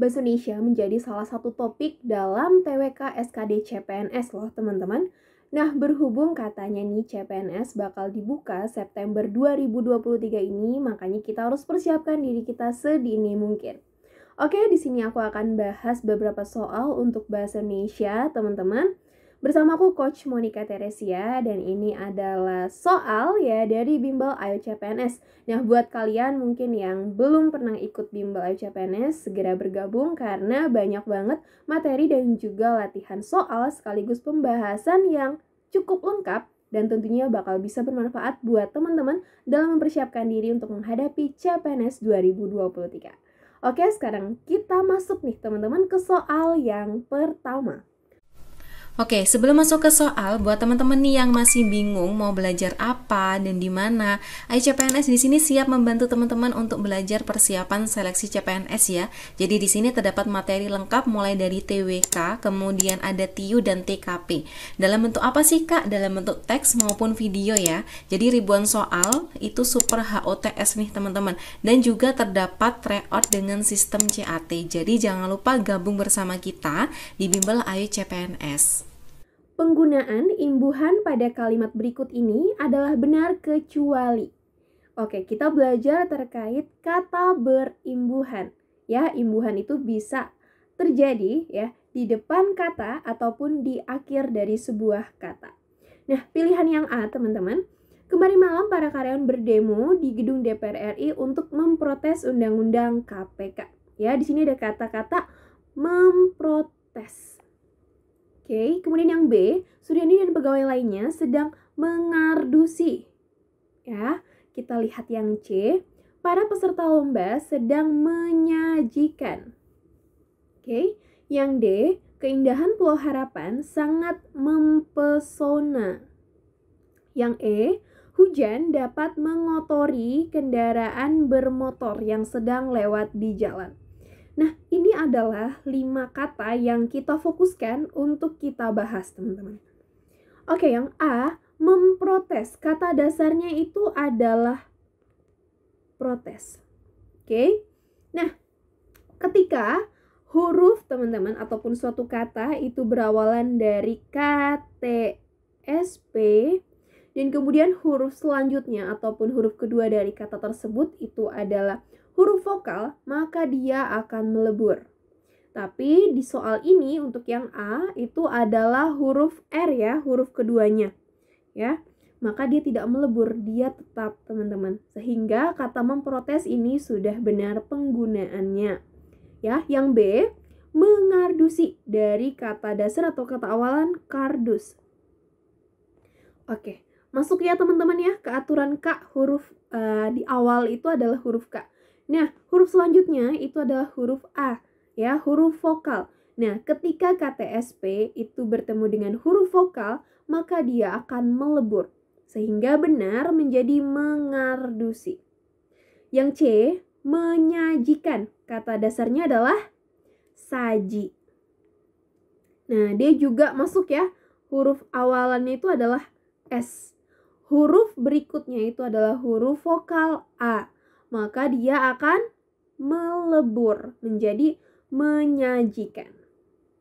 Bahasa Indonesia menjadi salah satu topik dalam TWK SKD CPNS loh teman-teman. Nah, berhubung katanya nih CPNS bakal dibuka September 2023 ini, makanya kita harus persiapkan diri kita sedini mungkin. Oke, di sini aku akan bahas beberapa soal untuk bahasa Indonesia, teman-teman. Bersama aku Coach Monica Teresia, dan ini adalah soal ya dari Bimbel Ayo CPNS. Nah, buat kalian mungkin yang belum pernah ikut Bimbel Ayo CPNS, segera bergabung karena banyak banget materi dan juga latihan soal sekaligus pembahasan yang cukup lengkap dan tentunya bakal bisa bermanfaat buat teman-teman dalam mempersiapkan diri untuk menghadapi CPNS 2023. Oke, sekarang kita masuk nih teman-teman ke soal yang pertama. Oke, sebelum masuk ke soal, buat teman-teman nih yang masih bingung mau belajar apa dan di mana, CPNS di sini siap membantu teman-teman untuk belajar persiapan seleksi CPNS ya. Jadi di sini terdapat materi lengkap mulai dari TWK, kemudian ada TIU dan TKP. Dalam bentuk apa sih Kak? Dalam bentuk teks maupun video ya. Jadi ribuan soal itu super HOTS nih teman-teman. Dan juga terdapat tryout dengan sistem CAT. Jadi jangan lupa gabung bersama kita di Bimbel Ayo CPNS. Penggunaan imbuhan pada kalimat berikut ini adalah benar kecuali. Oke, kita belajar terkait kata berimbuhan. Ya, imbuhan itu bisa terjadi ya di depan kata ataupun di akhir dari sebuah kata. Nah, pilihan yang A, teman-teman. Kemarin malam para karyawan berdemo di gedung DPR RI untuk memprotes Undang-Undang KPK. Ya, di sini ada kata-kata memprotes. Oke, kemudian yang B, Suryani dan pegawai lainnya sedang mengardusi. Ya, kita lihat yang C, para peserta lomba sedang menyajikan. Oke, yang D, keindahan Pulau Harapan sangat mempesona. Yang E, hujan dapat mengotori kendaraan bermotor yang sedang lewat di jalan. Nah, ini adalah 5 kata yang kita fokuskan untuk kita bahas, teman-teman. Oke, yang A, memprotes. Kata dasarnya itu adalah protes. Oke. Nah, ketika huruf, teman-teman, ataupun suatu kata itu berawalan dari KTSP, dan kemudian huruf selanjutnya ataupun huruf kedua dari kata tersebut itu adalah huruf vokal, maka dia akan melebur. Tapi di soal ini untuk yang A itu adalah huruf R ya, huruf keduanya. Ya, maka dia tidak melebur, dia tetap, teman-teman. Sehingga kata memprotes ini sudah benar penggunaannya. Ya, yang B, mengardusi dari kata dasar atau kata awalan kardus. Oke, masuk ya teman-teman ya ke aturan K, huruf di awal itu adalah huruf K. Nah, huruf selanjutnya itu adalah huruf A, ya, huruf vokal. Nah, ketika KTSP itu bertemu dengan huruf vokal, maka dia akan melebur, sehingga benar menjadi mengardusi. Yang C, menyajikan. Kata dasarnya adalah saji. Nah, dia juga masuk ya, huruf awalannya itu adalah S. Huruf berikutnya itu adalah huruf vokal A. Maka dia akan melebur menjadi menyajikan.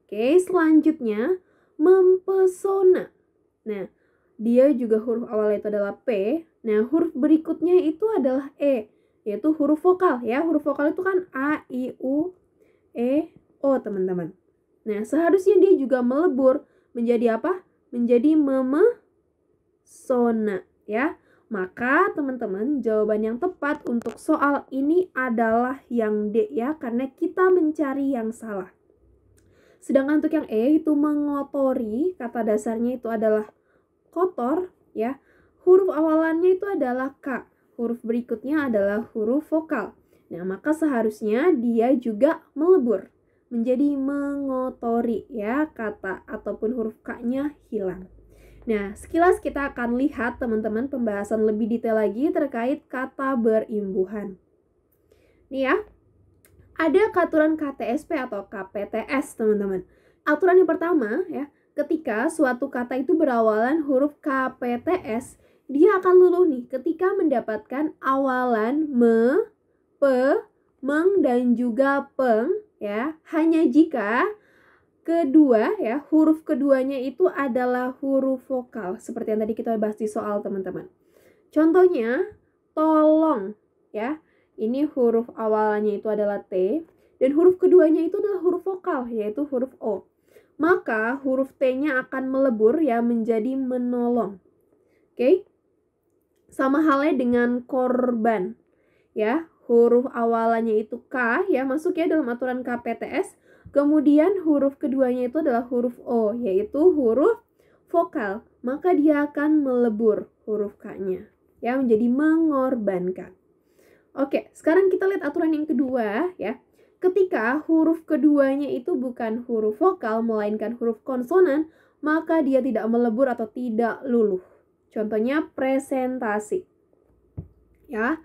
Oke, selanjutnya mempesona. Nah, dia juga huruf awalnya itu adalah P. Nah, huruf berikutnya itu adalah E, yaitu huruf vokal ya. Huruf vokal itu kan A, I, U, E, O, teman-teman. Nah, seharusnya dia juga melebur menjadi apa? Menjadi memesona ya. Maka teman-teman, jawaban yang tepat untuk soal ini adalah yang D ya, karena kita mencari yang salah. Sedangkan untuk yang E itu mengotori, kata dasarnya itu adalah kotor ya. Huruf awalannya itu adalah K. Huruf berikutnya adalah huruf vokal. Nah, maka seharusnya dia juga melebur menjadi mengotori ya, kata ataupun huruf K-nya hilang. Nah, sekilas kita akan lihat teman-teman pembahasan lebih detail lagi terkait kata berimbuhan. Nih ya, ada aturan KTSP atau KPTS, teman-teman. Aturan yang pertama ya, ketika suatu kata itu berawalan huruf KPTS, dia akan luluh nih ketika mendapatkan awalan me, pe, meng, dan juga peng ya, hanya jika kedua ya, huruf keduanya itu adalah huruf vokal seperti yang tadi kita bahas di soal teman-teman. Contohnya tolong ya. Ini huruf awalnya itu adalah T dan huruf keduanya itu adalah huruf vokal yaitu huruf O. Maka huruf T-nya akan melebur ya menjadi menolong. Oke? Sama halnya dengan korban. Ya, huruf awalannya itu K ya, masuk ya dalam aturan KPTS. Kemudian huruf keduanya itu adalah huruf O, yaitu huruf vokal. Maka dia akan melebur huruf K-nya ya menjadi mengorbankan. Oke, sekarang kita lihat aturan yang kedua ya. Ketika huruf keduanya itu bukan huruf vokal melainkan huruf konsonan, maka dia tidak melebur atau tidak luluh. Contohnya presentasi. Ya.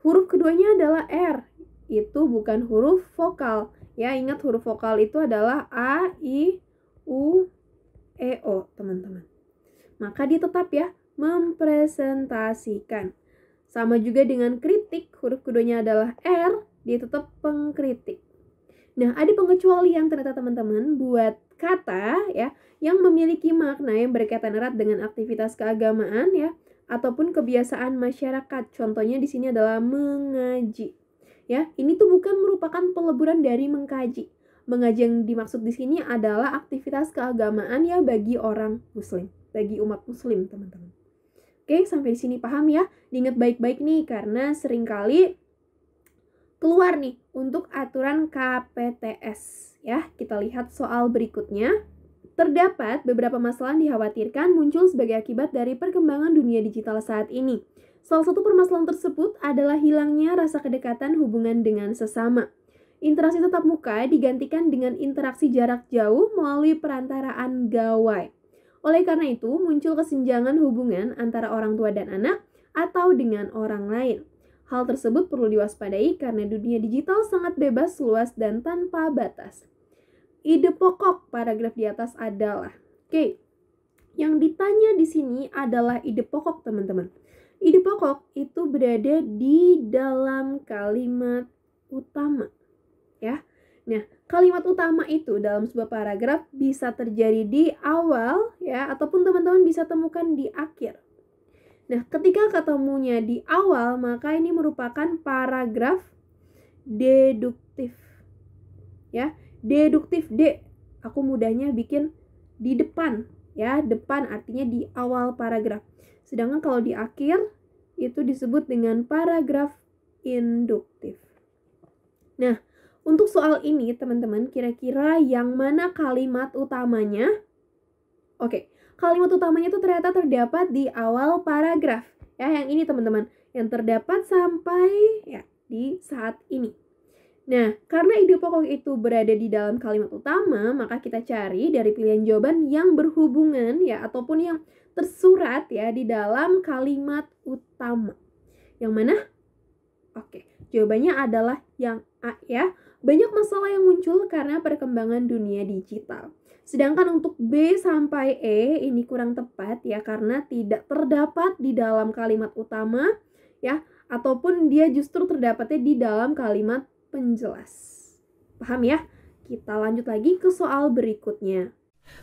Huruf keduanya adalah R. Itu bukan huruf vokal. Ya, ingat huruf vokal itu adalah A, I, U, E, O, teman-teman. Maka dia tetap ya mempresentasikan. Sama juga dengan kritik, huruf keduanya adalah R, dia tetap pengkritik. Nah, ada pengecualian ternyata teman-teman buat kata ya yang memiliki makna yang berkaitan erat dengan aktivitas keagamaan ya ataupun kebiasaan masyarakat. Contohnya di sini adalah mengaji. Ya, ini tuh bukan merupakan peleburan dari mengkaji. Mengaji yang dimaksud di sini adalah aktivitas keagamaan ya bagi orang muslim, bagi umat muslim, teman-teman. Oke, sampai di sini paham ya? Diingat baik-baik nih karena seringkali keluar nih untuk aturan KPTS ya. Kita lihat soal berikutnya. Terdapat beberapa masalah yang dikhawatirkan muncul sebagai akibat dari perkembangan dunia digital saat ini. Salah satu permasalahan tersebut adalah hilangnya rasa kedekatan hubungan dengan sesama. Interaksi tatap muka digantikan dengan interaksi jarak jauh melalui perantaraan gawai. Oleh karena itu, muncul kesenjangan hubungan antara orang tua dan anak atau dengan orang lain. Hal tersebut perlu diwaspadai karena dunia digital sangat bebas, luas, dan tanpa batas. Ide pokok paragraf di atas adalah, yang ditanya di sini adalah ide pokok, teman-teman. Ide pokok itu berada di dalam kalimat utama, ya. Nah, kalimat utama itu dalam sebuah paragraf bisa terjadi di awal ya ataupun teman-teman bisa temukan di akhir. Nah, ketika ketemunya di awal, maka ini merupakan paragraf deduktif. Ya, deduktif D. Aku mudahnya bikin di depan ya, depan artinya di awal paragraf. Sedangkan kalau di akhir itu disebut dengan paragraf induktif. Nah, untuk soal ini teman-teman, kira-kira yang mana kalimat utamanya? Oke, kalimat utamanya itu ternyata terdapat di awal paragraf. Ya, yang ini teman-teman, yang terdapat sampai ya di saat ini. Nah, karena ide pokok itu berada di dalam kalimat utama, maka kita cari dari pilihan jawaban yang berhubungan ya ataupun yang tersurat ya di dalam kalimat utama. Yang mana? Oke, jawabannya adalah yang A ya. Banyak masalah yang muncul karena perkembangan dunia digital. Sedangkan untuk B sampai E ini kurang tepat ya karena tidak terdapat di dalam kalimat utama ya ataupun dia justru terdapatnya di dalam kalimat penjelas. Paham ya? Kita lanjut lagi ke soal berikutnya.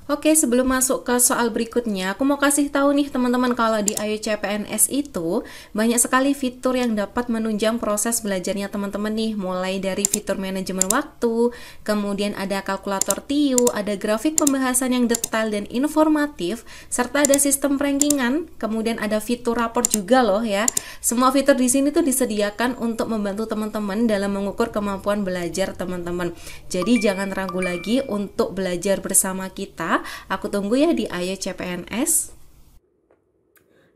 Oke, sebelum masuk ke soal berikutnya, aku mau kasih tahu nih teman-teman kalau di Ayo CPNS itu banyak sekali fitur yang dapat menunjang proses belajarnya teman-teman nih, mulai dari fitur manajemen waktu, kemudian ada kalkulator TIU, ada grafik pembahasan yang detail dan informatif, serta ada sistem rankingan, kemudian ada fitur rapor juga loh ya. Semua fitur di sini tuh disediakan untuk membantu teman-teman dalam mengukur kemampuan belajar teman-teman. Jadi jangan ragu lagi untuk belajar bersama kita. Aku tunggu ya di Ayo CPNS.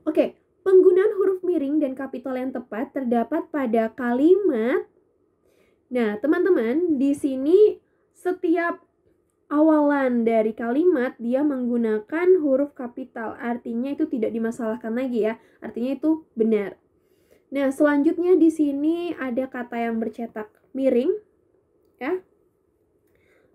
Oke, penggunaan huruf miring dan kapital yang tepat terdapat pada kalimat. Nah, teman-teman, di sini setiap awalan dari kalimat dia menggunakan huruf kapital. Artinya itu tidak dimasalahkan lagi ya. Artinya itu benar. Nah, selanjutnya di sini ada kata yang bercetak miring ya.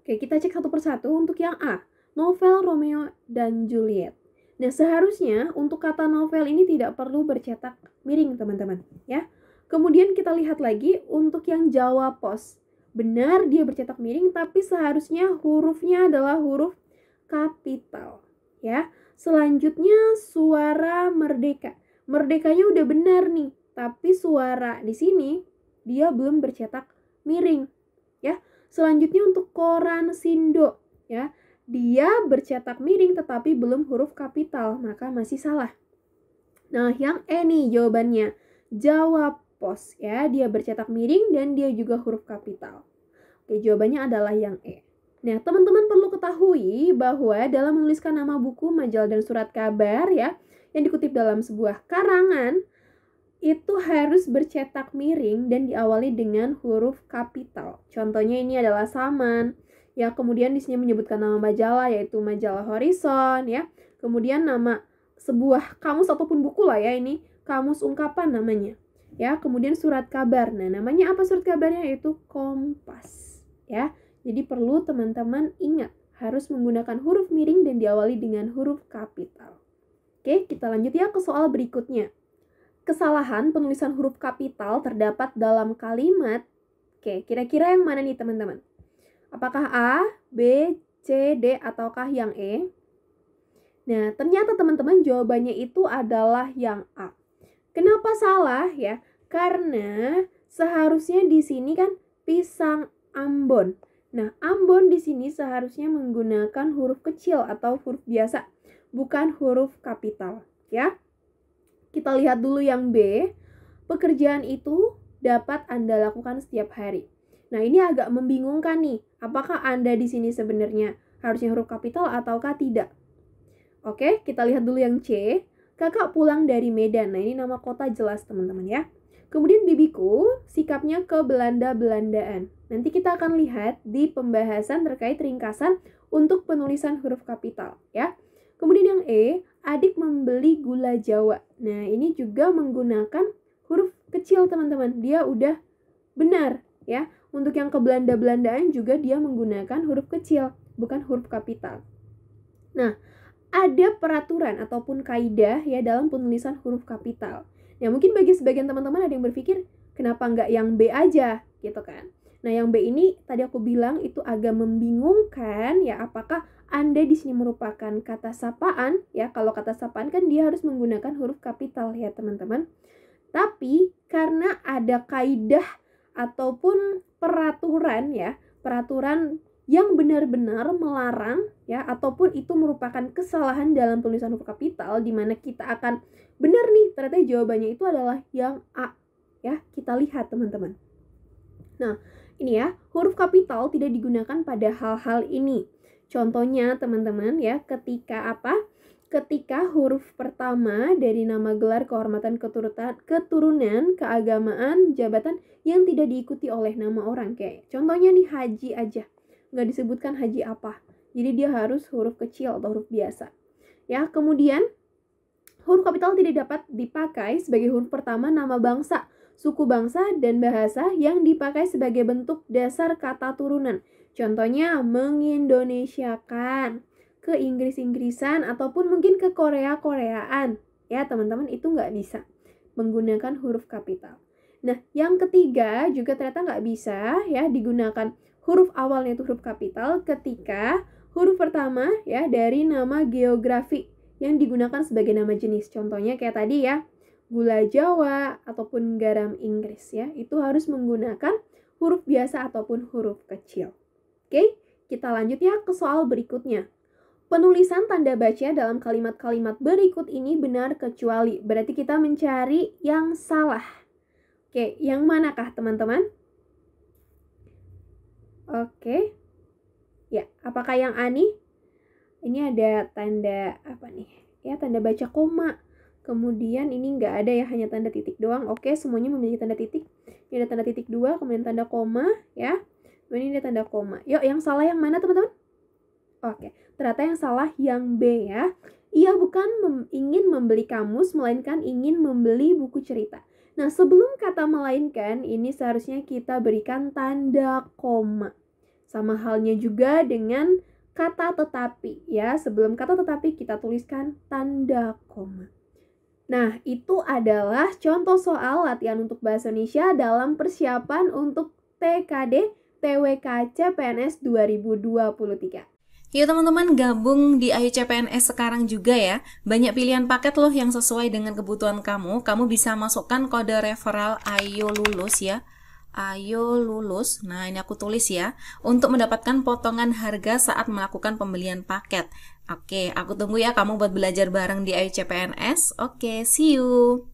Oke, kita cek satu persatu. Untuk yang A, novel Romeo dan Juliet. Nah, seharusnya untuk kata novel ini tidak perlu bercetak miring, teman-teman, ya. Kemudian kita lihat lagi untuk yang Jawa Pos. benar dia bercetak miring, tapi seharusnya hurufnya adalah huruf kapital, ya. Selanjutnya suara merdeka. Merdekanya udah benar nih, tapi suara di sini dia belum bercetak miring, ya. Selanjutnya untuk koran Sindo, ya. Dia bercetak miring tetapi belum huruf kapital, maka masih salah. Nah, yang E nih jawabannya. Jawa Pos, ya. Dia bercetak miring dan dia juga huruf kapital. Oke, jawabannya adalah yang E. Nah, teman-teman perlu ketahui bahwa dalam menuliskan nama buku, majalah, dan surat kabar, ya, yang dikutip dalam sebuah karangan, itu harus bercetak miring dan diawali dengan huruf kapital. Contohnya ini adalah Saman, ya. Kemudian di sini menyebutkan nama majalah, yaitu majalah Horizon, ya. Kemudian nama sebuah kamus ataupun buku lah, ya, ini Kamus Ungkapan namanya, ya. Kemudian surat kabar. Nah, namanya apa surat kabarnya? Yaitu Kompas, ya. Jadi perlu teman-teman ingat harus menggunakan huruf miring dan diawali dengan huruf kapital. Oke, kita lanjut ya ke soal berikutnya. Kesalahan penulisan huruf kapital terdapat dalam kalimat. Oke, kira-kira yang mana nih teman-teman? Apakah A, B, C, D, ataukah yang E? Nah, ternyata teman-teman jawabannya itu adalah yang A. Kenapa salah ya? Karena seharusnya di sini kan pisang Ambon. Nah, Ambon di sini seharusnya menggunakan huruf kecil atau huruf biasa, bukan huruf kapital, ya. Kita lihat dulu yang B. Pekerjaan itu dapat Anda lakukan setiap hari. Nah, ini agak membingungkan nih. Apakah Anda di sini sebenarnya harusnya huruf kapital ataukah tidak? Oke, kita lihat dulu yang C. Kakak pulang dari Medan. Nah, ini nama kota jelas, teman-teman, ya. Kemudian bibiku sikapnya ke Belanda-Belandaan. Nanti kita akan lihat di pembahasan terkait ringkasan untuk penulisan huruf kapital, ya. Kemudian yang E, adik membeli gula Jawa. Nah, ini juga menggunakan huruf kecil, teman-teman. Dia udah benar, ya. Untuk yang ke Belanda-Belandaan juga dia menggunakan huruf kecil, bukan huruf kapital. Nah, ada peraturan ataupun kaidah ya dalam penulisan huruf kapital. Nah, mungkin bagi sebagian teman-teman ada yang berpikir, kenapa nggak yang B aja, gitu kan. Nah, yang B ini tadi aku bilang itu agak membingungkan, ya, apakah Anda di sini merupakan kata sapaan, ya. Kalau kata sapaan kan dia harus menggunakan huruf kapital, ya, teman-teman. Tapi, karena ada kaidah ataupun peraturan, ya, peraturan yang benar-benar melarang, ya, ataupun itu merupakan kesalahan dalam penulisan huruf kapital, di mana kita akan benar nih, ternyata jawabannya itu adalah yang A, ya. Kita lihat, teman-teman. Nah, ini ya, huruf kapital tidak digunakan pada hal-hal ini. Contohnya, teman-teman, ya, ketika apa? Ketika huruf pertama dari nama gelar, kehormatan, keturunan, keagamaan, jabatan yang tidak diikuti oleh nama orang. Kayak contohnya nih, haji aja. Nggak disebutkan haji apa. Jadi dia harus huruf kecil atau huruf biasa. Ya, kemudian huruf kapital tidak dapat dipakai sebagai huruf pertama nama bangsa, suku bangsa, dan bahasa yang dipakai sebagai bentuk dasar kata turunan. Contohnya mengindonesiakan, ke Inggris-Inggrisan, ataupun mungkin ke Korea-Koreaan. Ya, teman-teman, itu nggak bisa menggunakan huruf kapital. Nah, yang ketiga juga ternyata nggak bisa ya digunakan huruf awalnya itu huruf kapital ketika huruf pertama ya dari nama geografi yang digunakan sebagai nama jenis. Contohnya kayak tadi ya, gula Jawa ataupun garam Inggris ya. Itu harus menggunakan huruf biasa ataupun huruf kecil. Oke, kita lanjut ya ke soal berikutnya. Penulisan tanda baca dalam kalimat-kalimat berikut ini benar kecuali. Berarti kita mencari yang salah. Oke, yang manakah teman-teman? Oke. Ya, apakah yang A nih? Ini ada tanda apa nih? Ya, tanda baca koma. Kemudian ini nggak ada ya, hanya tanda titik doang. Oke, semuanya memiliki tanda titik. Ini ada tanda titik 2, kemudian tanda koma, ya. Kemudian ini ada tanda koma. Yuk, yang salah yang mana, teman-teman? Oke, ternyata yang salah yang B ya. Ia bukan ingin membeli kamus, melainkan ingin membeli buku cerita. Nah, sebelum kata melainkan, ini seharusnya kita berikan tanda koma. Sama halnya juga dengan kata tetapi, ya. Sebelum kata tetapi, kita tuliskan tanda koma. Nah, itu adalah contoh soal latihan untuk bahasa Indonesia dalam persiapan untuk TKD TWK CPNS 2023. Yuk teman-teman gabung di Ayo CPNS sekarang juga ya. Banyak pilihan paket loh yang sesuai dengan kebutuhan kamu. Kamu bisa masukkan kode referral Ayo Lulus ya. Ayo Lulus. Nah, ini aku tulis ya. Untuk mendapatkan potongan harga saat melakukan pembelian paket. Oke, aku tunggu ya kamu buat belajar bareng di Ayo CPNS. Oke, see you.